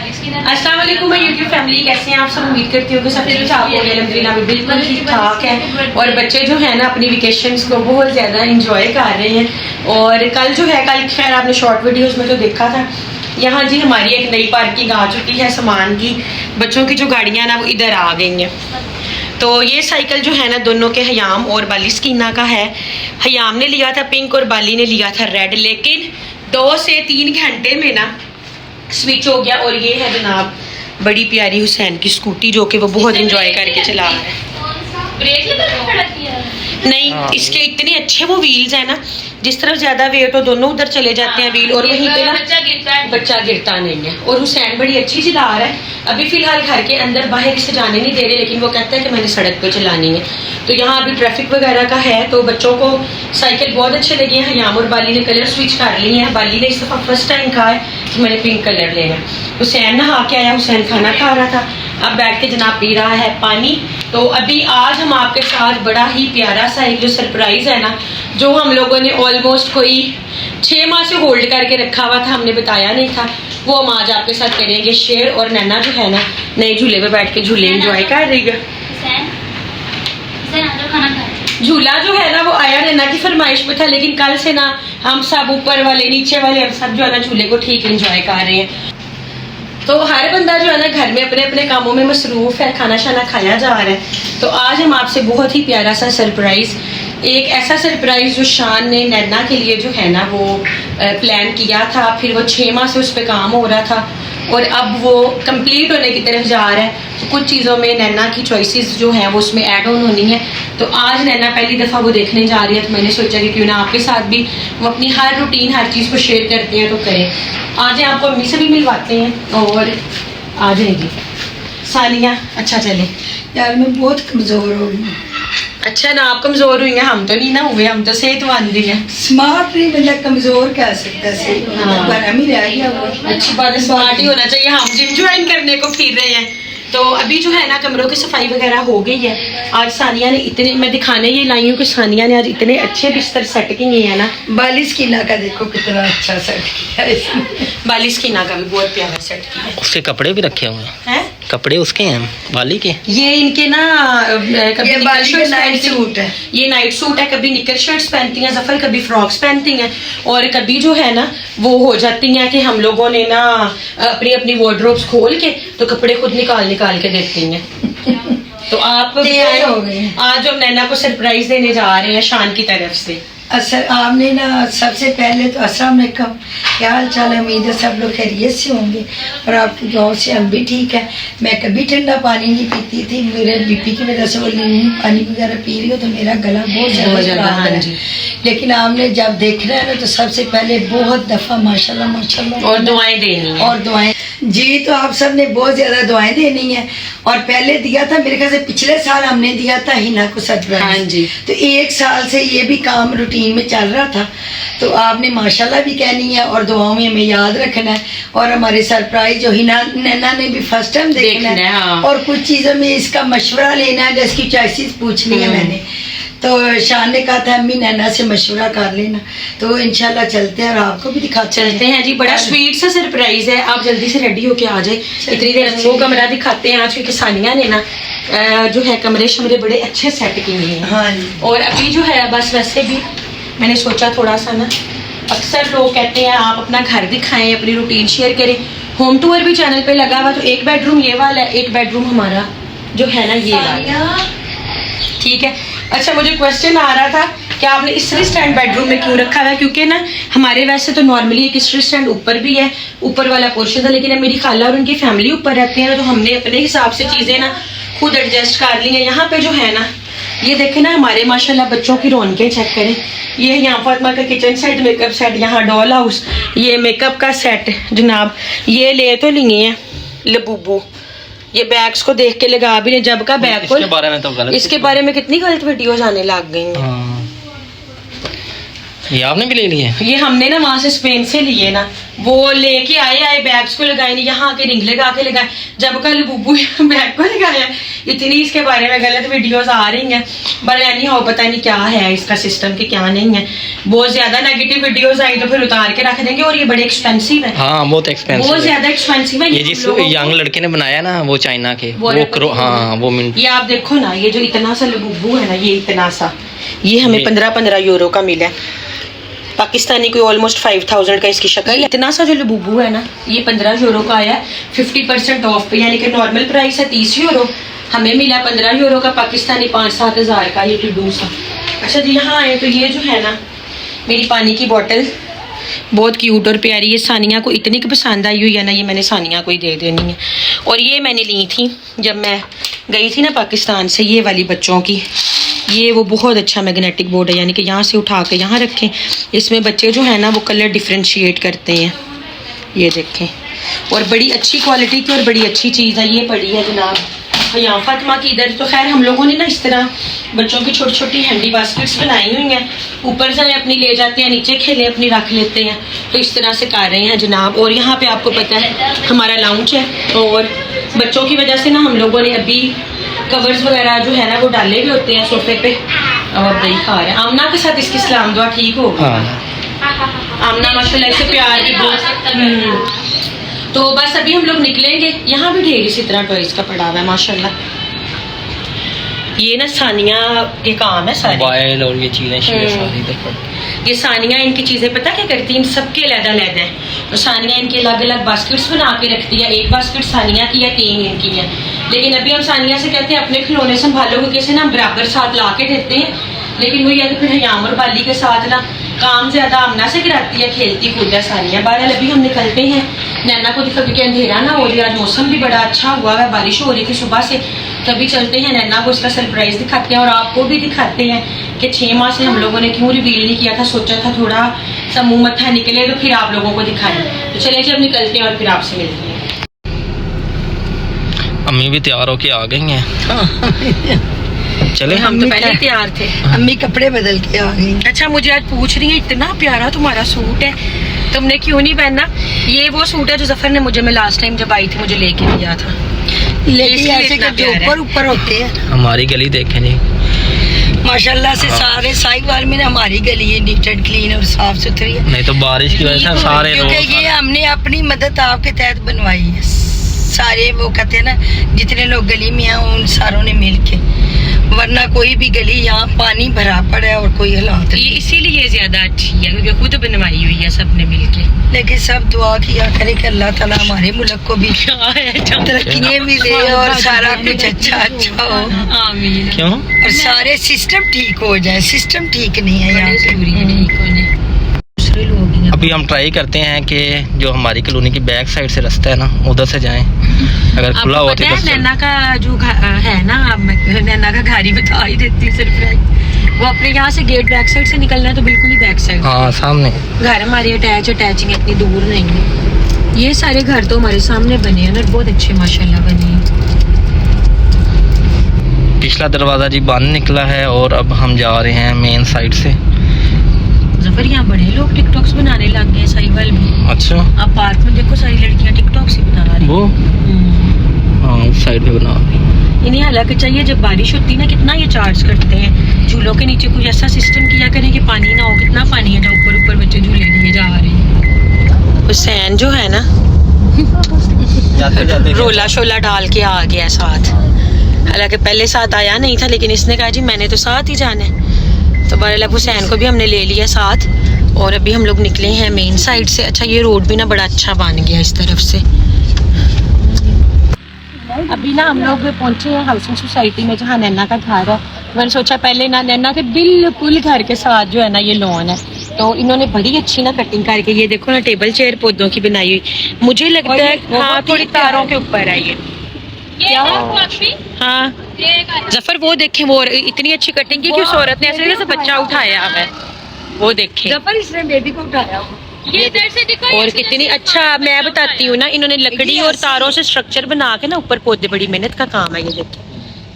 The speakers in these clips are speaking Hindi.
अस्सलाम वालेकुम मैं यूट्यूब फैमिली, कैसे हैं आप सब। उम्मीद करती हूँ कि सब कुछ आप लोग अल्हम्दुलिल्लाह बिल्कुल ठीक ठाक है। और बच्चे जो है ना अपनी वेकेशंस को बहुत ज़्यादा इंजॉय कर रहे हैं। और कल जो है, कल खैर आपने शॉर्ट वीडियोस में तो देखा था, यहाँ जी हमारी एक नई पार्किंग आ चुकी है सामान की। बच्चों की जो गाड़ियाँ ना वो इधर आ गई हैं। तो ये साइकिल जो है ना दोनों के हयाम और बाली स्कीना का है। हयाम ने लिया था पिंक और बाली ने लिया था रेड, लेकिन 2 से 3 घंटे में ना स्विच हो गया। और ये है जनाब बड़ी प्यारी हुसैन की स्कूटी, जो कि वो बहुत इंजॉय करके चला रहा है। ब्रेक लगा के खड़ा किया नहीं, इसके इतने अच्छे वो व्हील्स है ना, जिस तरफ ज्यादा वेट हो दोनों उधर चले जाते हैं व्हील, और वहीं पे ना बच्चा गिरता नहीं है। और हुसैन बड़ी अच्छी चला रहा है। अभी फिलहाल घर के अंदर बाहर इसे जाने नहीं दे रहे, लेकिन वो कहता है कि मैंने सड़क पे चलानी है। तो यहाँ अभी ट्रैफिक वगैरह का है, तो बच्चों को साइकिल बहुत अच्छे लगे हैं। हयाम और बाली ने कलर स्विच कर लिए हैं। बाली ने इस दफा फर्स्ट टाइम कहा है कि मैंने पिंक कलर लेना है। हुसैन नहा के आया, हुसैन खाना खा रहा था, अब बैठ के जनाब पी रहा है पानी। तो अभी आज हम आपके साथ बड़ा ही प्यारा सा एक जो सरप्राइज है ना, जो हम लोगों ने ऑलमोस्ट कोई 6 माह से होल्ड करके रखा हुआ था, हमने बताया नहीं था, वो हम आज आपके साथ करेंगे शेयर। और नैना जो है ना नए झूले पे बैठ के झूले एंजॉय कर रही है। झूला जो है ना वो आया नैना की फरमाइश पे था, लेकिन कल से ना हम सब ऊपर वाले नीचे वाले हम सब जो है ना झूले को ठीक एंजॉय कर रहे हैं। तो हर बंदा जो है ना घर में अपने अपने कामों में मसरूफ है, खाना शाना खाया जा रहा है। तो आज हम आपसे बहुत ही प्यारा सा सरप्राइज, एक ऐसा सरप्राइज जो शान ने नैना के लिए जो है ना वो प्लान किया था। फिर वो 6 माह से उस पर काम हो रहा था और अब वो कंप्लीट होने की तरफ जा रहा है। तो कुछ चीज़ों में नैना की चॉइसेस जो हैं वो उसमें ऐड ऑन होनी है। तो आज नैना पहली दफ़ा वो देखने जा रही है, तो मैंने सोचा कि क्यों ना आपके साथ भी वो अपनी हर रूटीन हर चीज़ को शेयर करते हैं, तो करें। आज आपको अम्मी से भी मिलवाते हैं और आ जाएगी सानिया। अच्छा चले यार मैं बहुत कमज़ोर हो गई। अच्छा ना, आप कमज़ोर हुई हैं, हम तो नहीं ना हुए, हम तो सेहतमंद ही हैं। स्मार्ट नहीं बंदा कमज़ोर कह सकता है, बना ही रह गया वो। अच्छी बात है, स्मार्ट ही होना चाहिए। हम जिम ज्वाइन करने को फिर रहे हैं। तो अभी जो है ना कमरों की सफाई वगैरह हो गई है। आज सानिया ने इतने, मैं दिखाने ये लाई हूँ कि सानिया ने आज इतने अच्छे बिस्तर सेट किए हैं ना। बाली स्कीना का देखो कितना अच्छा सेट किया है इसने। बाली स्कीना का भी बहुत प्यारा सेट किया है। उसके कपड़े भी रखे हुए हैं, कपड़े उसके हैं बाली के। ये इनके ना ये बाली का नाइट सूट है, ये नाइट सूट है। कभी निकर शर्ट्स पहनती हैं जफर, कभी फ्रॉक्स पहनती हैं, और कभी जो है ना वो हो जाती हैं कि हम लोगों ने ना अपनी अपनी वार्डरोब्स खोल के तो कपड़े खुद निकाल के देखती हैं। तो आप आज हम नैना को सरप्राइज देने जा रहे हैं शान की तरफ से। असर आपने ना सबसे पहले तो अस्सलाम वालेकुम, क्या हाल चाल है। उम्मीद है सब लोग खैरियत से होंगे और आपकी गाँव से हम भी ठीक है। मैं कभी ठंडा पानी नहीं पीती थी, मेरे बीपी की वजह से वो नींबू पानी वगैरह पी रही हो तो मेरा गला बहुत ज़्यादा खराब है। लेकिन आपने जब देखना है ना तो सबसे पहले बहुत दफ़ा माशाल्लाह माशाल्लाह और दुआएं देनी है। और दुआएं जी, तो आप सब ने बहुत ज़्यादा दुआएं देनी है। और पहले दिया था मेरे ख्याल से पिछले साल हमने दिया था हिना को सरप्राइज। हाँ जी। तो 1 साल से ये भी काम रूटीन में चल रहा था, तो आपने माशाल्लाह भी कहनी है और दुआओं में हमें याद रखना है। और हमारे सरप्राइज जो हिना नैना ने भी फर्स्ट टाइम देखना है। हाँ। और कुछ चीज़ों में इसका मशवरा लेना है, जिसकी चॉइसेस पूछनी है मैंने। तो शान ने कहा था अम्मी नैना से मशवरा कर लेना, तो इंशाल्लाह चलते हैं और आपको भी दिखाते हैं जी। बड़ा स्वीट सा सरप्राइज है, आप जल्दी से रेडी होके आ जाए। इतनी देर वो कमरा दिखाते हैं आज, क्योंकि सानिया ने ना जो है कमरे शमरे बड़े अच्छे सेट किए हैं। हाँ। और अभी जो है बस वैसे भी मैंने सोचा थोड़ा सा ना, अक्सर लोग कहते हैं आप अपना घर दिखाएं, अपनी रूटीन शेयर करें। होम टूर भी चैनल पे लगा हुआ, तो एक बेडरूम ये वाला है, एक बेडरूम हमारा जो है ना ये वाला, ठीक है। अच्छा, मुझे क्वेश्चन आ रहा था कि आपने स्त्री स्टैंड बेडरूम में क्यों रखा हुआ है, क्योंकि ना हमारे वैसे तो नॉर्मली एक स्त्री स्टैंड ऊपर भी है, ऊपर वाला पोर्शन था, लेकिन अब मेरी खाला और उनकी फैमिली ऊपर रहते हैं, तो हमने अपने हिसाब से चीज़ें ना खुद एडजस्ट कर ली हैं। यहाँ पे जो है ना ये देखें ना हमारे माशाल्लाह बच्चों की रौनकें चेक करें। ये यहाँ फातिमा का किचन सेट, मेकअप सेट, यहाँ डॉल हाउस, ये मेकअप का सेट जनाब, ये ले तो लिए हैं लबूबू। ये बैग्स को देख के लगा भी नहीं, जब का बैग को इसके बारे में तो गलत, इसके बारे में कितनी गलत वीडियोस आने लग गई हैं। ये आपने भी ले लिए? ये हमने ना वहाँ से स्पेन से लिए ना, वो लेके आए बैग्स को लगाए नहीं, यहाँ के रिंग लगा के लगाए। जब कल बुब्बू बैग को लगाया, इतनी इसके बारे में गलत वीडियोस आ रही हैं, बट एनी हाउ पता नहीं क्या है इसका सिस्टम कि क्या नहीं है। बहुत ज्यादा नेगेटिव वीडियोस आई तो फिर उतार के रख देंगे, और ये बड़े एक्सपेंसिव है। हाँ बहुत एक्सपेंसिव, बहुत ज्यादा एक्सपेंसिव है। ये जिस यंग लड़के ने बनाया ना वो चाइना के, हाँ वो ये आप देखो ना, ये जो इतना सा लबुबू है ना, ये इतना सा, ये हमें 15 यूरो का मिला है। पाकिस्तानी कोई ऑलमोस्ट 5000 का इसकी शक्ल है। इतना सा जो लबुबू है ना, ये 15 यूरो का आया, 50% ऑफ पे, यानी कि नॉर्मल प्राइस है 30 यूरो, हमें मिला 15 यूरो का, पाकिस्तानी 5-7 हज़ार का ये टुडू सा। अच्छा जी, यहाँ आए तो ये जो है ना मेरी पानी की बोतल बहुत क्यूट और प्यारी, ये सानिया को इतनी की पसंद आई हुई है ना, ये मैंने सानिया को ही दे देनी है। और ये मैंने ली थी जब मैं गई थी ना पाकिस्तान से, ये वाली बच्चों की, ये वो बहुत अच्छा मैग्नेटिक बोर्ड है, यानी कि यहाँ से उठा के यहाँ रखें, इसमें बच्चे जो है ना वो कलर डिफ्रेंशिएट करते हैं, ये देखें। और बड़ी अच्छी क्वालिटी की और बड़ी अच्छी चीज़ है। ये पड़ी है जनाब यहाँ फातिमा की इधर, तो खैर हम लोगों ने ना इस तरह बच्चों की छोटी छोटी हैंडी बास्केट्स बनाई हुई हैं, ऊपर से अपनी ले जाते हैं, नीचे खेले अपनी रख लेते हैं, तो इस तरह से कर रहे हैं जनाब। और यहाँ पे आपको पता है हमारा लाउंज है, और बच्चों की वजह से ना हम लोगों ने अभी कवर्स वगैरह जो है ना वो डाले भी होते हैं सोफे पे, और दही खा रहे हैं। आमना के साथ इसकी सलाम दुआ ठीक हो गई। आमना माशाल्लाह से प्यार भी बहुत। तो बस अभी हम लोग निकलेंगे, यहाँ भी ढेर इसी तरह टॉयज का पड़ा हुआ है माशाल्लाह। ये ना सानिया के काम है सारे, मोबाइल और ये चीजें सारी इधर। ये सानिया इनकी चीजें पता क्या करती हैं, इन सबके अलग-अलग है, तो सानिया इनके अलग-अलग बास्केट्स बना के रखती है। एक बास्केट सानिया की है, 3 इनकी है। लेकिन अभी हम सानिया से कहते हैं अपने खिलौने संभालो, क्योंकि इसे ना बराबर साथ ला के देते हैं, लेकिन वही है कि फिर हयाम और बाली के साथ ना काम ज्यादा आमना से कराती है, खेलती कूद है सानिया। बहरहाल अभी हम निकलते हैं, नैना को दिखा, क्योंकि अंधेरा ना हो रहा, आज मौसम भी बड़ा अच्छा हुआ है, बारिश हो रही थी सुबह से, तभी चलते हैं नैना को इसका सरप्राइज दिखाते हैं, और आपको भी दिखाते हैं कि 6 माह से हम लोगों ने क्यों रिवील नहीं किया था। सोचा था थोड़ा सा मुँह मत्था निकले तो फिर आप लोगों को दिखाएं। तो चले जी अब निकलते हैं और फिर आपसे मिलते हैं। अम्मी भी तैयार होके आ गई हैं। चले हम तो पहले ही तैयार थे, अम्मी कपड़े बदल के आ गई। अच्छा मुझे आज पूछ रही है इतना प्यारा तुम्हारा सूट है, तुमने क्यों नहीं पहना? ये वो सूट है जो जफर ने मुझे, मैं लास्ट टाइम जब आई थी मुझे लेके दिया था। लेकिन ऐसे करके ऊपर ऊपर होते हैं। हमारी गली देखें जी माशाल्लाह से सारे साहिवाल में ना हमारी गली है नीट एंड क्लीन और साफ सुथरी है। नहीं तो बारिश की वजह से सारे क्योंकि ये हमने अपनी मदद आपके तहत बनवाई है। सारे वो कहते हैं ना जितने लोग गली में हैं उन सारों ने मिल के, वरना कोई भी गली यहाँ पानी भरा पड़ा है और कोई हालात ये इसीलिए ज्यादा अच्छी है क्योंकि खुद बनवाई हुई है सबने मिलके। लेकिन सब दुआ किया करे कि अल्लाह ताला हमारे मुल्क को भी तरक्की मिले और सारा कुछ अच्छा अच्छा हो। आमीन। क्यों? और सारे सिस्टम ठीक हो जाए। सिस्टम ठीक नहीं है यहाँ पे। ठीक होने दूसरे लोग ही हैं। अभी हम ट्राई करते हैं कि जो हमारी कॉलोनी की बैक साइड से रास्ता है ना उधर से जाएं, अगर खुला आपको हुआ पता तो है नैना का जो है ना, नैना का घर ही बता ही देती हूँ सिर्फ, वो अपने यहाँ से गेट बैक साइड से निकलना है तो बिल्कुल ही बैक साइड। हाँ सामने घर हमारे अटैचिंग इतनी दूर नहीं है। ये सारे घर तो हमारे सामने बने हैं ना, बहुत अच्छे माशाल्लाह बने हैं। पिछला दरवाजा जी बंद निकला है और अब हम जा रहे हैं मेन साइड से। जफर यहाँ बड़े लोग टिकटॉक्स बनाने लग गए साहिवाल में। अच्छा आप पार्क में देखो सारी लड़कियाँ टिकटॉक से बना रही वो हाँ उस साइड पे बना रही। इन्हें हालांकि चाहिए जब बारिश होती है ना कितना ये चार्ज करते हैं। झूलों के नीचे कुछ ऐसा सिस्टम किया करें कि पानी ना हो। कितना पानी है जो ऊपर ऊपर बच्चे झूले लिए जा रहे हैं। हुसैन जो है ना जाते जाते रोला शोला डाल के आ गया साथ। हालांकि पहले साथ आया नहीं था लेकिन इसने कहा जी मैंने तो साथ ही जाना है, तो बहरहाल हुसैन को भी हमने ले लिया साथ। और अभी हम लोग निकले हैं मेन साइड से। अच्छा ये रोड भी ना बड़ा अच्छा बन गया इस तरफ से। अभी ना हम लोग पहुंचे हैं हाउसिंग सोसाइटी में जहाँ नैना का घर है। मैंने सोचा पहले ना नैना के बिल्कुल घर के साथ जो है ना ये लॉन है, तो इन्होंने बड़ी अच्छी ना कटिंग करके ये देखो ना टेबल चेयर पौधों की बनाई हुई। मुझे लगता है हाँ थोड़ी तारों के ऊपर है ये क्या? हाँ जफर वो देखें वो इतनी अच्छी कटिंग की कि उस औरत ने ऐसे जैसे बच्चा उठाया है, वो देखें। जफर इसने बेबी को उठाया ये इधर से दिखो। और कितनी अच्छा मैं बताती हूँ ना, इन्होंने लकड़ी और तारों से स्ट्रक्चर बना के ना ऊपर पौधे, बड़ी मेहनत का काम है ये देखिए।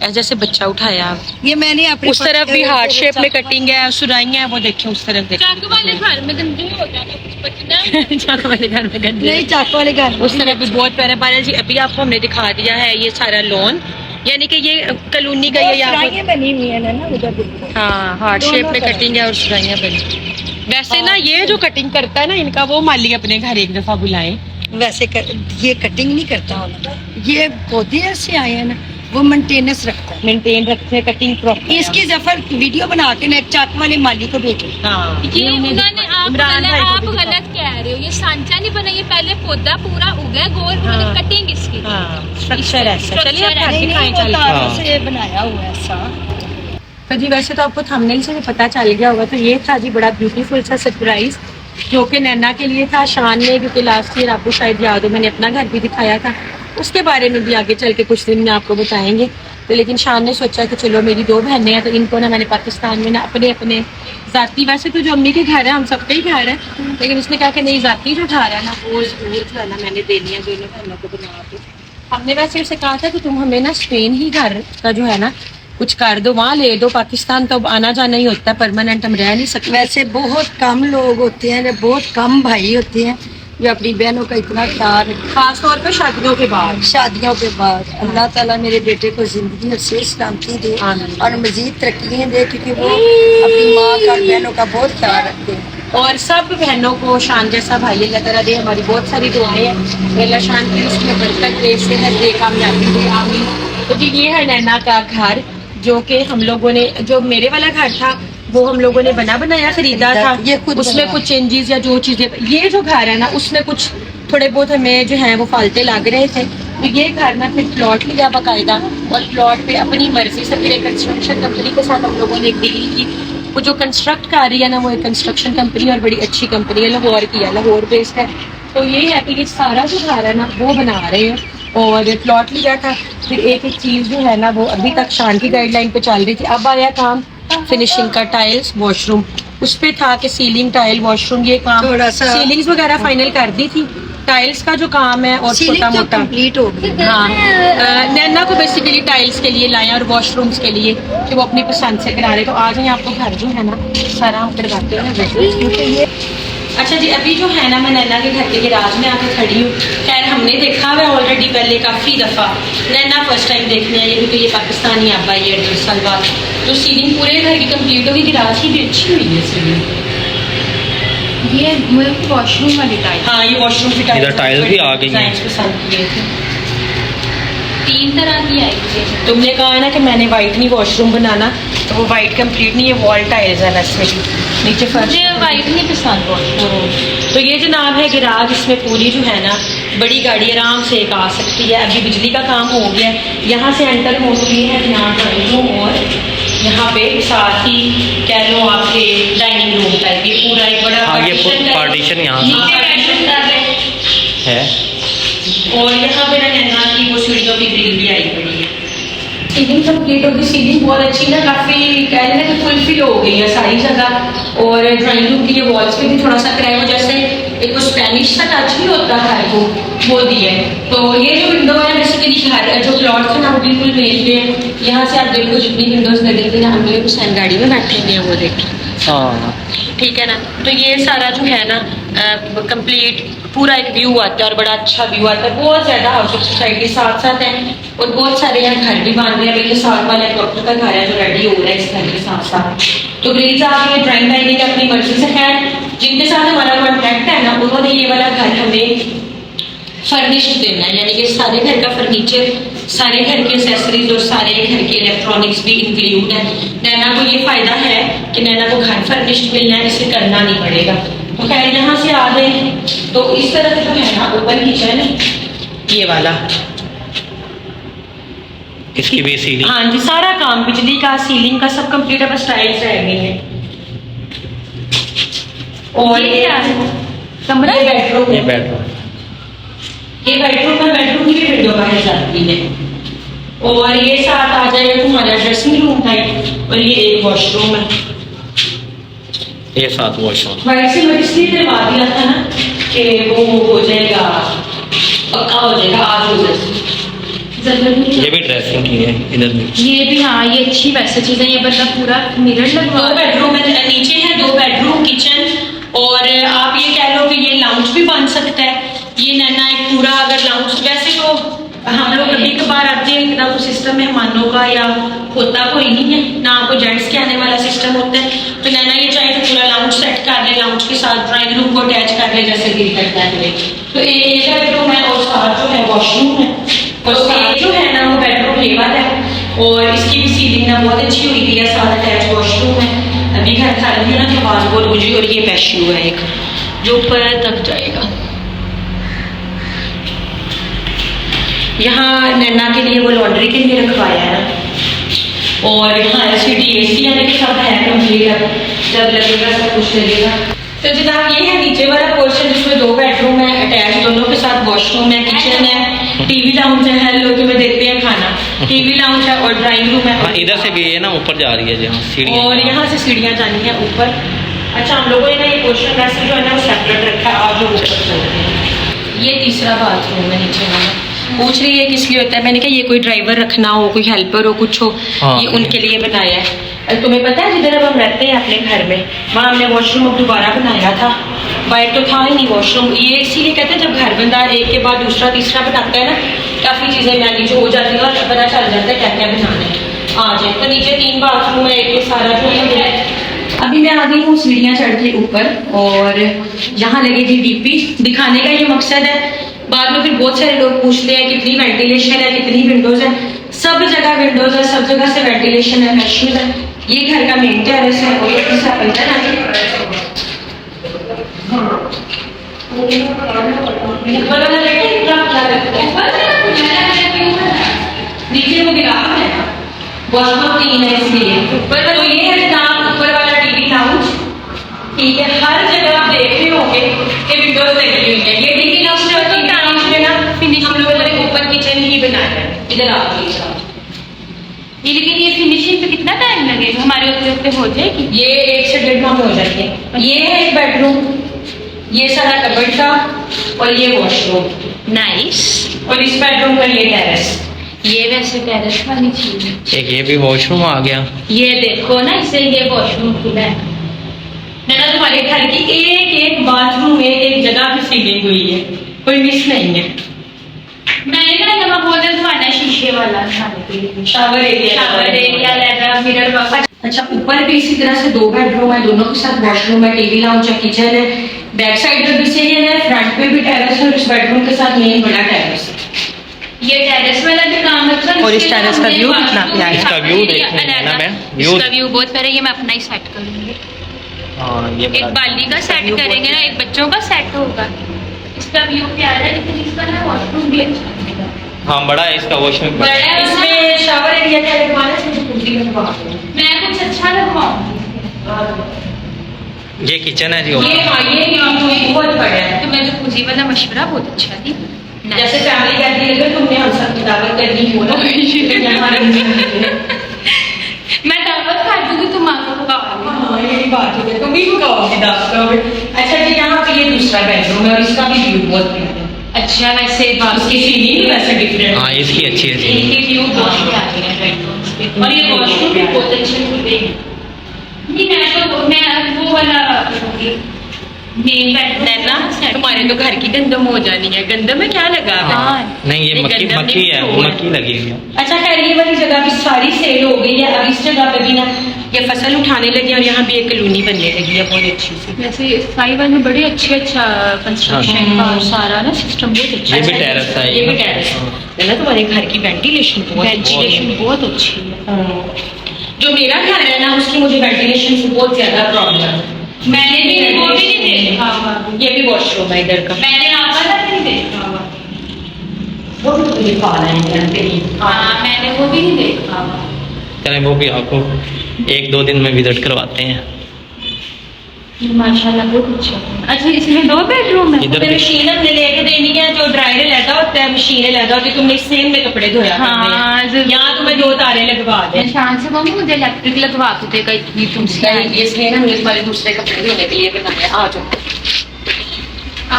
जैसे बच्चा उठाया आप, ये मैंने अपने उस तरफ भी हार्ट शेप में कटिंग है, सुराइयां हैं, वो देखिए उस तरफ देखिए। चाकू वाले घर में गंदगी हो जाना कुछ बचना। चाकू वाले घर में गंदे, नहीं, चाकू वाले घर उस तरफ भी बहुत प्यारा। पायल जी अभी आपको हमने दिखा दिया है ये सारा लॉन, यानी कि ये कॉलोनी का ये यहाँ पर बनी हुई है ना उधर देखो। हाँ हार्ट शेप में कटिंग है और सुराइयां बनी। वैसे ना ये जो कटिंग करता है ना इनका, वो माली अपने घर एक दफा बुलाएं। वैसे ये कटिंग नहीं करता होना, ये पौधे ऐसे आए हैं ना, वो मेंटेनेंस रखता है, मेंटेन रखते हैं, कटिंग प्रॉपर। इसकी जफर वीडियो बना के ना एक चाकू वाले माली को भेजो। हाँ ये उन्होंने आप इमरान भाई को आप भी दिखाओ। गलत कह रहे हो, ये सांचा नहीं बना, ये पहले पौधा पूरा उगा गोल, उन्होंने हाँ। कटिंग इसकी। हाँ स्ट्रक्चर ऐसा। चलिए आप घर नहीं, दिखाएं वो चल के। तारों से बनाया हुआ है ऐसा। तो जी वैसे तो आपको थंबनेल से भी पता चल गया होगा, तो ये था जी बड़ा ब्यूटीफुल सा सरप्राइज जो कि नैना के लिए था, शान ने, क्योंकि लास्ट ईयर आपको शायद याद हो मैंने अपना घर भी दिखाया था, उसके बारे में भी आगे चल के कुछ दिन में आपको बताएंगे। तो लेकिन शान ने सोचा कि चलो मेरी 2 बहनें हैं, तो इनको ना मैंने पाकिस्तान में ना अपने अपने ज़ाती, वैसे तो जो अम्मी के घर है हम सबके ही घर है, लेकिन उसने कहा कि नहीं ज़ाती जो घर है ना वो ज़रूर जो है ना मैंने देनी है दोनों बहनों को बना के। हमने वैसे उससे कहा था कि तुम हमें ना स्पेन ही घर का जो है ना कुछ कर दो, वहाँ ले दो, पाकिस्तान तो अब आना जाना ही होता है, परमानेंट हम रह नहीं सकते। वैसे बहुत कम लोग होते हैं, बहुत कम भाई होते हैं जो अपनी बहनों का इतना ख्याल रखते हैं। खास तौर पर शादियों के बाद। शादियों के बाद अल्लाह ताला मेरे बेटे को जिंदगी और सेहत सलामती दे आमीन। और मजीद तरक्कियाँ दे, क्योंकि वो अपनी माँ का और बहनों का बहुत ख्याल रखते हैं। और सब बहनों को शान जैसा भाई अल्लाह ताला दे, हमारी बहुत सारी दुआएं हैं, अल्लाह शान की उसमें बरकत दे, सेहत दे, कामयाबी दे, आमीन। तो जी ये है नैना का घर, जो कि हम लोगों ने, जो मेरे वाला घर था वो हम लोगों ने बना बनाया खरीदा था, ये खुद उसमें बनाया। कुछ चेंजेस या जो चीजें, ये जो घर है ना उसमें कुछ थोड़े बहुत हमें जो है वो फालते लग रहे थे, तो ये घर ना फिर प्लॉट लिया बाकायदा, और प्लॉट पे अपनी मर्जी से फिर एक कंस्ट्रक्शन कंपनी के साथ हम लोगों ने एक डील की। वो जो कंस्ट्रक्ट कर रही है ना वो एक कंस्ट्रक्शन कंपनी और बड़ी अच्छी कंपनी है, लाहौर की है, लाहौर बेस्ड है। तो ये है कि ये सारा जो घर है ना वो बना रहे हैं, और प्लॉट लिया था, फिर एक एक चीज जो है ना वो अभी तक शान की गाइडलाइन पे चल रही थी। अब आया काम फिनिशिंग का, टाइल्स, वॉशरूम, उस पे था कि सीलिंग, टाइल, वॉशरूम, ये काम थोड़ा सा सीलिंग्स वगैरह फाइनल कर दी थी, टाइल्स का जो काम है और छोटा मोटा कंप्लीट हो गई। हाँ। नैना को बेसिकली टाइल्स के लिए लाए और वॉशरूम्स के लिए कि वो अपनी पसंद से करा रहे, तो आज ही आपको घर जो है ना सारा हम करवाते हैं विजिट, क्योंकि ये अच्छा जी अभी जो है ना मैं नैना के घर के गैराज में आके खड़ी हूँ। खैर हमने देखा हुआ ऑलरेडी पहले काफ़ी दफ़ा, नैना फर्स्ट टाइम देखने आई है क्योंकि ये पाकिस्तानी अब आई है 1.5 साल बाद। तो सीलिंग पूरे घर की कंप्लीट होगी, गैराज की भी अच्छी हुई है सीलिंग। ये वॉशरूम वाली टाइप हाँ ये वॉशरूम की इधर टाइल्स भी आ गई हैं। डिजाइन्स पसंद किए थे। 3 तरह की आई है। तुमने कहा ना कि मैंने वाइट नहीं वॉशरूम बनाना, तो वो वाइट कंप्लीट नहीं है, वॉल टाइल्स है बस में नीचे फर्श। मुझे वाइट नहीं पसंद वॉशरूम। तो ये जनाब है गिराज, इसमें पूरी जो है ना बड़ी गाड़ी आराम से एक आ सकती है। अभी बिजली का काम हो गया है, यहाँ से एंटर हो गई है यहाँ ड्राइंग रूम, और यहाँ पे साथ ही कह लो आपके डाइनिंग रूम टाइप, ये पूरा एक बड़ा हाँ, ये partition partition यहाँ से। नीचे partition कर रहे हैं। है। और यहाँ पे ना नैना की वो सीढ़ियों की ग्रिल भी आई पड़ी है। सीलिंग कंप्लीट होगी, सीलिंग बहुत अच्छी ना, काफ़ी कह रहे हैं कि फुलफिल हो गई है सारी जगह। और ड्राइंग रूम की ये वॉल्स पे भी थोड़ा सा कराया, जैसे एक वो स्पेनिश सा टच नहीं होता घर को, वो दिया है। तो ये जो विंडो है बेसिकली घर जो प्लॉट है ना वो बिल्कुल मेल पे है। यहाँ से आप देखो जितनी विंडोज लगेगी ना, हम लोग हुसैन गाड़ी में बैठे हुए हैं वो देखिए, हाँ ठीक है ना। तो ये सारा जो है ना कंप्लीट पूरा एक व्यू आता है और बड़ा अच्छा व्यू आता है। बहुत ज़्यादा हाउसिंग सोसाइटी साथ साथ है और बहुत सारे यहाँ घर भी बन रहे हैं। मेरे साथ वाला एक डॉक्टर का घर है जो रेडी हो रहा है इस घर के साथ साथ। तो ग्रिल्स आ गई, ड्राइंग डाइनिंग अपनी मर्जी से है। जिनके साथ हमारा कॉन्ट्रैक्ट है ना उन्होंने ये वाला घर हमें फर्निश्ड देना है, यानी कि सारे घर का फर्नीचर, सारे घर की एक्सेसरीज और सारे घर के इलेक्ट्रॉनिक्स भी इंक्लूड है। नैना को ये फायदा है कि नैना को घर फर्निश्ड मिलना है, इसे करना नहीं पड़ेगा। तो खैर यहाँ से आ गए तो इस तरह जो है ना ओपन किचन ये वाला, इसकी भी सीलिंग। हाँ जी सारा काम बिजली का, सीलिंग का सब कंप्लीट है, बस टाइल्स रह गई है। और ये कमरा, ये बेडरूम ये है, बेडरूम। ये बेडरूम है, बेडरूम की भी विंडो बाहर जाती है। और ये साथ आ जाएगा तुम्हारा ड्रेसिंग रूम टाइप, और ये एक वॉशरूम है। ये साथ वॉशरूम। वाइट से मैं इसलिए करवा दिया था ना कि वो हो जाएगा, पक्का हो जाएगा आज हो जाएगा। ये भी ड्रेसिंग की है इधर भी। ये भी, हाँ ये अच्छी वैसे चीज़ है। ये बंदा पूरा मिरर लगवा, 2 बेडरूम है, नीचे है 2 बेडरूम किचन, और आप ये कह लो कि ये लाउंज भी बन सकता है। ये नैना एक पूरा अगर लाउंज, वैसे तो हम लोग कभी कभार आते हैं, इतना तो सिस्टम मेहमानों का या होता कोई नहीं है, ना कोई जेंट्स के आने वाला सिस्टम होता है, तो नैना ये चाहे तो पूरा लाउंज सेट कर ले, लाउंज के साथ ड्राइंग रूम को अटैच कर ले जैसे दिल करता है। तो एक बेडरूम है और साथ जो है वॉशरूम है, और साथ जो है ना वो बेडरूम ये वाला है, और इसकी भी सीलिंग ना बहुत अच्छी हुई थी है, साथ अटैच वॉशरूम है। अभी घर खाली है ना तो आवाज़ बहुत बुझी, और ये पैशू है एक जो ऊपर तक जाएगा। यहाँ नैना के लिए वो लॉन्ड्री के लिए रखवाया है ना, और यहाँ LCD AC यानी कि सब है कंप्लीट, अब जब लगेगा सब कुछ लगेगा। तो जनाब ये है नीचे वाला पोर्शन जिसमें 2 बेडरूम है अटैच, दोनों के साथ वॉशरूम है, किचन है, टीवी लाउंज है, हेलो तुम्हें देते हैं खाना, टीवी लाउंज है और ड्राइंग रूम है। हाँ, इधर से भी ये ना ऊपर जा रही है जहाँ सीढ़ियाँ, और यहाँ से सीढ़ियाँ जानी है ऊपर। अच्छा हम लोगों ने ना ये पोर्शन वैसे जो है ना वो सेपरेट रखा है, आप लोग ऊपर चलते हैं। ये तीसरा बाथरूम है नीचे वाला। पूछ रही है किस लिए होता है, मैंने कहा ये कोई ड्राइवर रखना हो, कोई हेल्पर हो, कुछ हो, हाँ। ये उनके लिए बनाया है। तुम्हें पता है जिधर अब हम रहते हैं अपने घर में, वहाँ हमने वॉशरूम अब दोबारा बनाया था, बाइक तो था ही नहीं वॉशरूम। ये इसीलिए कहते हैं जब घर बंदा एक के बाद दूसरा तीसरा बनाता है ना, काफ़ी चीज़ें मैनेज हो जाती है और पता चल जाता है क्या क्या बनाना है। आ जाए तो नीचे 3 बाथरूम है, एक ये सारा जो है। अभी मैं आ गई हूँ सीढ़ियाँ चढ़ के ऊपर, और यहाँ लगेगी डीपी। दिखाने का ये मकसद है, बाद में फिर बहुत सारे लोग पूछते हैं कितनी वेंटिलेशन है, कितनी विंडोज है। सब जगह विंडोज है, सब जगह से वेंटिलेशन है, मैशूज है। ये घर का मेन टेरेस है, और ये तीसरा अंदर है। नीचे वो गिलाफ है, वॉशरूम 3 है इसलिए ऊपर। तो ये है जनाब ऊपर वाला टीवी लाउंज, ठीक है। हर जगह आप देख रहे होंगे कि विंडोज लगी हुई है। ये टीवी लाउंज और टीवी लाउंज में ना फिनिश हम लोगों ने ऊपर किचन ही बनाया है। इधर आप ये, लेकिन ये फिनिशिंग पे कितना टाइम लगेगा? हमारे होते हो जाएगी ये 1 से 1.5 माह में हो जाती है। ये है एक बेडरूम, ये सारा कबर्ड का, और ये वॉशरूम नाइस। और इस बेडरूम का ये टेरेस। ये वैसे टेरेस वाली चीज है। एक ये भी वॉशरूम आ गया। ये देखो ना, इसे ये वॉशरूम खुला है। नैना तुम्हारे घर की एक बाथरूम में एक जगह भी सीलिंग हुई है, कोई मिस नहीं है। मैंने ना यहाँ बोला तुम्हारा शीशे वाला शावर एरिया लगा, मिरर वाला। अच्छा ऊपर भी इसी तरह से 2 बेडरूम है, दोनों के साथ वॉशरूम है, टीवी लाउंज है, किचन है। बैक साइड पे भी सही है, फ्रंट पे भी टेरेस है, और इस बेडरूम के साथ मेन बड़ा टेरेस है। ये टेरेस वाला भी काम है। और इस टेरेस का व्यू कितना प्यारा है। इसका व्यू देखने ना मैम, इसका व्यू बहुत प्यारा है। ये मैं अपना ही सेट करूंगी। हाँ, ये एक बाली का सेट करेंगे ना, एक बच्चों का सेट होगा। इसका व्यू प्यारा है, लेकिन इसका ना वॉशरूम भी अच्छा है। हाँ बड़ा है इसका वॉशरूम। बड़ा है, इसमें शावर एरिया क्या लगवाना है, इसमें कुर्सी लगवा दो। मैं कुछ अच्छा लगवाऊंगी। ये किचन है जी। ये हाँ ये बहुत बड़ा है। तो मैं जो पूजी वाला मशवरा बहुत अच्छा दी। जैसे फैमिली कहती है अगर तुमने हम सब की दावत करनी हो ना यहाँ मैं दावत खा दूंगी, तुम आके पकाओगे। हाँ यही बात है, तुम भी पकाओगी दावत। अच्छा जी यहाँ पे ये दूसरा बेडरूम है, और इसका भी व्यू बहुत प्यारा है। अच्छा वैसे इसकी सीलिंग वैसे डिफरेंट। हाँ इसकी अच्छी है। इनके व्यू बहुत प्यारे हैं बेडरूम्स के, और ये वॉशरूम भी बहुत अच्छे खुले हैं। नहीं मैं वो वाला मेन बेडरूम ना तुम्हारे तो घर की गंदम हो जानी है। गंदम में क्या लगा है? हाँ। नहीं ये मक्खी गंदम मक्खी है, नहीं मक्खी लगी हुई है। अच्छा खैर ये वाली जगह भी सारी सेल हो गई है। अब इस जगह पे भी ना ये फसल उठाने लगी, और यहाँ भी एक कॉलोनी बनने लगी है बहुत अच्छी सी। वैसे साहिवाल में बड़े अच्छा कंस्ट्रक्शन का सारा ना सिस्टम बहुत अच्छा ये भी अच्छा, टेरेस है। ये भी टेरेस है ना। तुम्हारे घर की वेंटिलेशन वेंटिलेशन बहुत अच्छी है। जो मेरा घर है ना उसकी मुझे वेंटिलेशन से बहुत ज्यादा प्रॉब्लम है। मैंने भी वो भी नहीं देखा हुआ। ये भी वॉशरूम है इधर का। मैंने आपका नहीं देखा हुआ। वो भी तुझे खाना है। हाँ मैंने वो भी नहीं देखा हुआ। चलें वो भी आपको 1-2 दिन में विजिट करवाते हैं। माशाल्लाह बहुत अच्छा। अच्छा इसमें 2 बेडरूम है। इधर तो मशीन हमने लेके देनी है, जो ड्रायर लगा होता है मशीन लगा होती है, तुमने सेम में कपड़े धोया हाँ, करने हैं। यहाँ तुम्हें 2 तारे लगवा दे। मैं शान से कहूँगी मुझे इलेक्ट्रिक लगवा के देगा, इतनी तुमसे इसलिए ना मुझे तुम्हारे दूसरे कपड़े धोने के लिए बनाया। आ जाओ।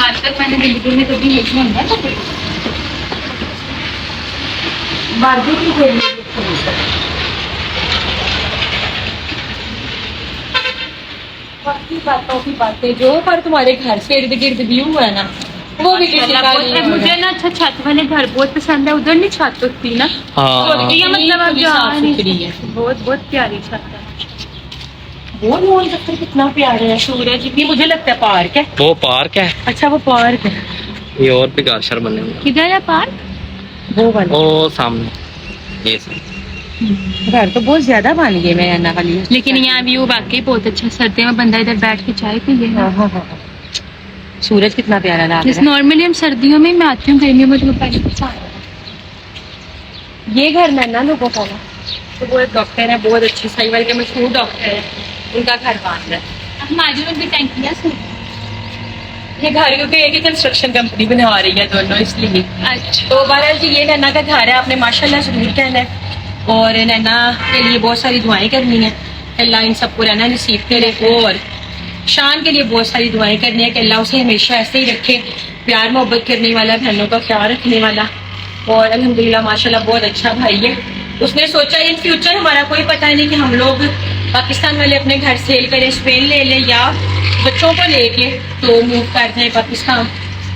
आज तक मैंने जिंदगी में कभी नहीं धोया कपड़े। बारबेक्यू के लिए बाकी बातों की बातें जो पर तुम्हारे घर से इर्द गिर्द व्यू है ना वो भी किसी का नहीं है। मुझे ना अच्छा छत वाले घर बहुत पसंद है, उधर नहीं छत होती ना। हाँ ये मतलब आप थोड़ी जहाँ साफ सुथरी है। बहुत बहुत प्यारी छत है। वो मोल दफ्तर कितना प्यारा है। सूरज ये मुझे लगता है पार्क है। वो पार्क है, अच्छा वो पार्क है। ये और भी गार्शर बने हुए हैं। किधर है पार्क? वो वाला वो सामने ये सब। घर तो बहुत ज्यादा बन गए मैं अन्ना वाली। लेकिन यहाँ व्यू वाकई बहुत अच्छा, सर्दियों में बंदा इधर बैठ के चाय पिए। हाँ। सूरज कितना प्यारा लग रहा है। नॉर्मली हम सर्दियों में मैं आती हूँ, गर्मियों में तो मैं पहले पसंद है। ये घर नन्ना लोगों का ना, तो वो एक डॉक्टर है, बहुत अच्छे साहिवाल के मशहूर डॉक्टर है, उनका घर बांध रहा है। हमारी में भी टैंकियाँ से। ये घर क्योंकि एक ही कंस्ट्रक्शन कंपनी बनवा रही है दोनों, इसलिए। अच्छा। तो बहरहाल जी ये नैना का घर है, आपने माशाल्लाह जरूर कहना है। और नैना के लिए बहुत सारी दुआएं करनी है, अल्लाह इन सबको रहना नसीब करे। और शान के लिए बहुत सारी दुआएं करनी है कि अल्लाह उसे हमेशा ऐसे ही रखे, प्यार मोहब्बत करने वाला, बहनों का ख्याल रखने वाला। और अल्हम्दुलिल्लाह माशाल्लाह बहुत अच्छा भाई है। उसने सोचा इन फ्यूचर हमारा कोई पता नहीं कि हम लोग पाकिस्तान वाले अपने घर सेल करें, स्पेन ले लें या बच्चों को लेके तो मूव कर जाए पाकिस्तान,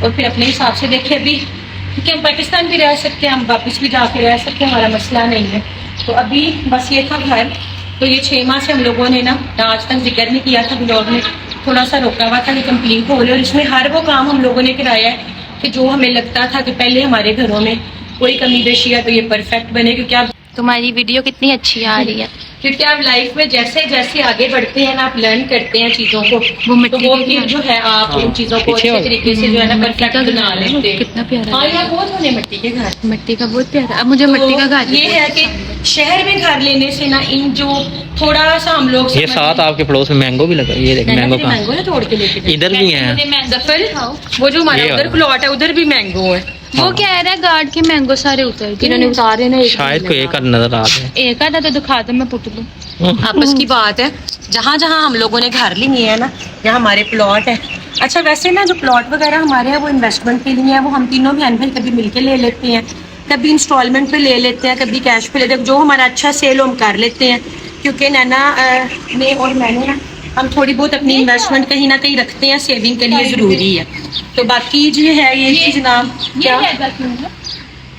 और फिर अपने हिसाब से देखें। अभी क्योंकि हम पाकिस्तान भी रह सकते हैं, हम वापस भी जाके रह सकते हैं, हमारा मसला नहीं है। तो अभी बस ये था घर। तो ये 6 माह से हम लोगों ने ना आज तक जिक्र नहीं किया था ब्लॉग में, थोड़ा सा रोका हुआ था कि कंप्लीट हो रही। और इसमें हर वो काम हम लोगों ने कराया है कि जो हमें लगता था कि पहले हमारे घरों में कोई कमी पेशी है तो ये परफेक्ट बने। क्योंकि आप तुम्हारी वीडियो कितनी अच्छी आ रही है। क्योंकि आप लाइफ में जैसे जैसे आगे बढ़ते हैं ना, आप लर्न करते हैं चीजों को, वो मिट्टी तो वो की फिर जो है आप हाँ। उन चीजों को पीछे अच्छे वाला। तरीके से जो है ना परफेक्ट बना लेते हैं। कितना प्यारा हाँ है। यहाँ बहुत होने मिट्टी के घर। मिट्टी का बहुत प्यारा। अब मुझे तो मिट्टी का घर ये है कि शहर में घर लेने से ना इन जो थोड़ा सा हम लोग ये साथ आपके पड़ोस में मैंगो भी लगा, ये देख मैंगो का मैंगो ना तोड़ के लेके जाए। इधर भी है। जफर वो जो हमारा ये उधर वाला। प्लॉट है उधर भी मैंगो है। वो कह रहा है गार्ड के मैंगो सारे उतर गए। इन्होंने उतारे ना, शायद कोई एक नजर आ रहा एक आधा तो दिखा दो, मैं पुट लूँ। है। आपस की बात है। जहाँ जहाँ हम लोगों ने घर लिए है ना, यहाँ हमारे प्लॉट है। अच्छा वैसे ना जो प्लॉट वगैरह हमारे हैं वो इन्वेस्टमेंट के लिए है, वो हम तीनों बहन भाई कभी मिलके ले लेते हैं, कभी इंस्टॉलमेंट पे ले लेते हैं, कभी कैश पे लेते हैं। जो हमारा अच्छा सेल हम कर लेते हैं, क्योंकि नैना ने और मैंने ना हम थोड़ी बहुत अपनी इन्वेस्टमेंट कहीं ना कहीं रखते हैं, सेविंग के लिए ज़रूरी है। तो बाकी जो है ये चीज़ नाम क्या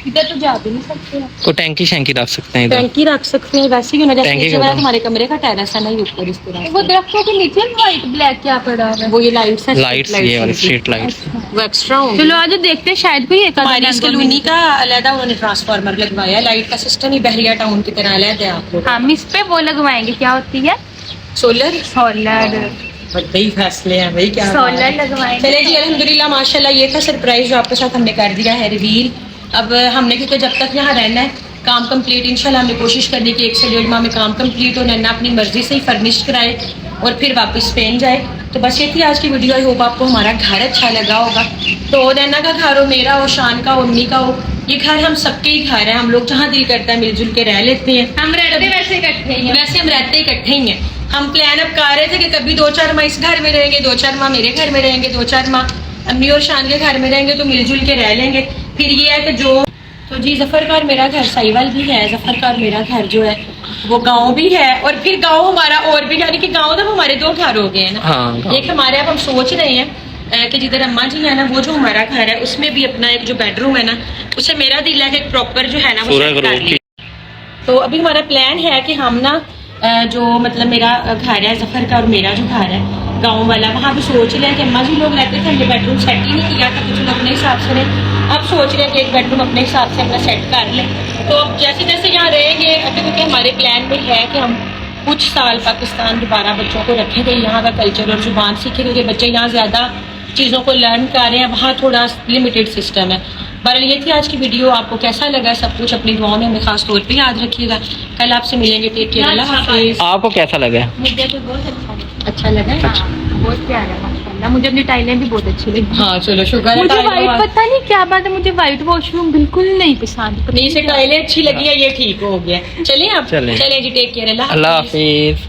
इधर तो जा भी नहीं सकते। को टैंकी शैंकी रख सकते हैं इधर। टैंकी रख सकते हैं। वैसे ही जैसे टैंकी नीचे का वाला तो- तुम्हारे कमरे का टेरेस है ना, ये ऊपर इस तरह वो दरख्तों के नीचे व्हाइट ब्लैक क्या पड़ा है? वो ये लाइट्स है, लाइट्स, ये वाली स्ट्रीट लाइट्स। वो एक्स्ट्रा होंगी। चलो आज देखते हैं, शायद कोई एक आधा हमारी इस मैंगो कॉलोनी मिल का अलग उन्होंने ट्रांसफार्मर लगवाया है, लाइट का सिस्टम ही बहरिया टाउन की तरह अलग है। आप लोग जाए। हम इस पे वो लगवाएंगे, क्या होती है? Solar solar. बड़े ही फैसले हैं भाई, क्या बात है। सोलर लगवाएंगे। चले जी अल्हम्दुलिल्लाह माशाल्लाह ये था सरप्राइज जो आपके साथ हमने कर दिया है रिवील। अब हमने क्योंकि जब तक यहाँ रहना है काम कंप्लीट, इंशाल्लाह हमने कोशिश करनी कि 1 से 1.5 माह में काम कंप्लीट हो, नन्ना अपनी मर्जी से ही फर्निश कराए और फिर वापस स्पेन जाए। तो बस ये थी आज की वीडियो। आई होप आपको हमारा घर अच्छा लगा होगा। तो नन्ना का घर हो, मेरा हो, शान का हो, अम्मी का हो, ये घर हम सबके ही घर है। हम लोग जहाँ दिल करता है मिलजुल के रह लेते हैं। हम रहते वैसे इकट्ठे ही हैं। वैसे हम रहते इकट्ठे ही हैं। हम प्लान अब कर रहे थे कि कभी 2-4 माह इस घर में रहेंगे, 2-4 माह मेरे घर में रहेंगे, 2-4 माह अम्मी और शान के घर में रहेंगे, तो मिलजुल के रह लेंगे। फिर ये है कि जो तो जी जफर का और मेरा घर साहिवाल भी है, जफर का और मेरा घर जो है वो गांव भी है, और फिर गांव हमारा और भी, यानी कि गांव तो हमारे 2 घर हो गए हैं ना। हाँ, गाँव। एक हमारे अब हम सोच रहे हैं कि जिधर अम्मा जी है ना, वो जो हमारा घर है उसमें भी अपना एक जो बेडरूम है ना, उसे मेरा दिल है कि प्रॉपर जो है ना वो पूरा set कर ग्रुप लें। तो अभी हमारा प्लान है कि हम ना जो मतलब मेरा घर है जफर का और मेरा जो घर है गांव वाला, वहाँ भी सोच रहे हैं कि अम्मा जी लोग रहते थे, हमने बेडरूम सेट ही नहीं किया था, कुछ लोग अपने हिसाब से रहे। अब सोच रहे हैं कि एक बेडरूम अपने हिसाब से अपना सेट कर लें। तो अब जैसे जैसे यहाँ रहेंगे, अभी क्योंकि हमारे प्लान में है कि हम कुछ साल पाकिस्तान दोबारा बच्चों को रखेंगे, यहाँ का कल्चर और जुबान सीखें, क्योंकि बच्चे यहाँ ज़्यादा चीज़ों को लर्न कर रहे हैं, वहाँ थोड़ा लिमिटेड सिस्टम है। बहरहाल ये थी आज की वीडियो। आपको कैसा लगा सब कुछ अपनी दुआओं में हमें खास तौर पे याद रखिएगा। कल आपसे मिलेंगे। टेक केयर, अल्लाह हाफिज़। आपको कैसा लगा? मुझे तो बहुत अच्छा लगा। अच्छा लगा? हाँ, बहुत प्यारा है माशाल्लाह। मुझे अपनी टाइलें भी बहुत अच्छी लगी। हाँ चलो शुक्र है। मुझे वाइट, पता नहीं क्या बात है, मुझे वाइट वॉशरूम बिल्कुल नहीं पसंद। नहीं से टाइलें अच्छी लगी है, ये ठीक हो गया। चलिए आप चलें। चले जी, टेक केयर, अल्लाह हाफिज।